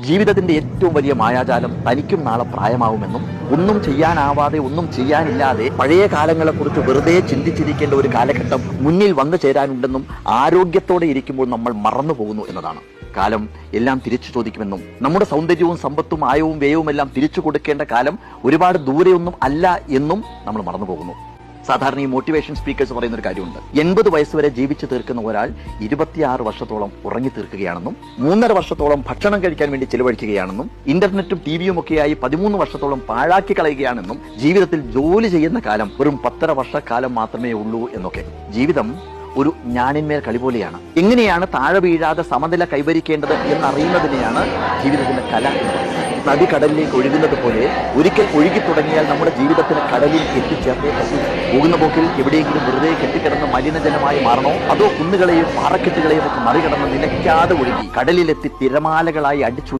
ജീവിതത്തിന്റെ ഏറ്റവും വലിയ മായാജാലം തനിക്കും നാളെ പ്രായമാവുമെന്നും ഒന്നും ചെയ്യാനാവാതെ ഒന്നും ചെയ്യാനില്ലാതെ പഴയ കാലങ്ങളെക്കുറിച്ച് വെറുതെ ചിന്തിച്ചിരിക്കേണ്ട ഒരു കാലഘട്ടം മുന്നിൽ വന്നു ചേരാനുണ്ടെന്നും ആരോഗ്യത്തോടെ ഇരിക്കുമ്പോൾ നമ്മൾ മറന്നു പോകുന്നു എന്നതാണ്. കാലം എല്ലാം തിരിച്ചു ചോദിക്കുമെന്നും നമ്മുടെ സൗന്ദര്യവും സമ്പത്തും ആയവും വ്യയവും എല്ലാം തിരിച്ചു കൊടുക്കേണ്ട കാലം ഒരുപാട് ദൂരെയൊന്നും അല്ല എന്നും നമ്മൾ മറന്നു പോകുന്നു. സാധാരണ ഈ മോട്ടിവേഷൻ സ്പീക്കേഴ്സ് പറയുന്ന ഒരു കാര്യമുണ്ട്. 80 വയസ്സ് വരെ ജീവിച്ചു തീർക്കുന്ന ഒരാൾ 26 വർഷത്തോളം ഉറങ്ങി തീർക്കുകയാണെന്നും 3.5 വർഷത്തോളം ഭക്ഷണം കഴിക്കാൻ വേണ്ടി ചെലവഴിക്കുകയാണെന്നും ഇന്റർനെറ്റും ടിവിയും ഒക്കെയായി 13 വർഷത്തോളം പാഴാക്കി കളയുകയാണെന്നും ജീവിതത്തിൽ ജോലി ചെയ്യുന്ന കാലം വെറും 10.5 വർഷക്കാലം മാത്രമേ ഉള്ളൂ എന്നൊക്കെ. ജീവിതം ഒരു ഞാണിന്മേൽ കളി പോലെയാണ്. എങ്ങനെയാണ് താഴെ വീഴാതെ സമനില കൈവരിക്കേണ്ടത് എന്നറിയുന്നതിനെയാണ് ജീവിതത്തിന്റെ കല എന്ന് പറയുന്നത്. നദി കടലിലേക്ക് ഒഴുകുന്നത് പോലെ ഒരിക്കൽ ഒഴുകി തുടങ്ങിയാൽ നമ്മുടെ ജീവിതത്തിന് കടലിൽ എത്തിച്ചേർന്നേ പറ്റൂ. പോകുന്ന പോക്കിൽ എവിടെയെങ്കിലും വെറുതെ കെട്ടിക്കിടന്ന് മലിനജലമായി മാറണോ, അതോ കുന്നുകളെയും പാറക്കെട്ടുകളെയും ഒക്കെ മറികടന്ന് നിലയ്ക്കാതെ ഒഴുകി കടലിലെത്തി തിരമാലകളായി അടിച്ചു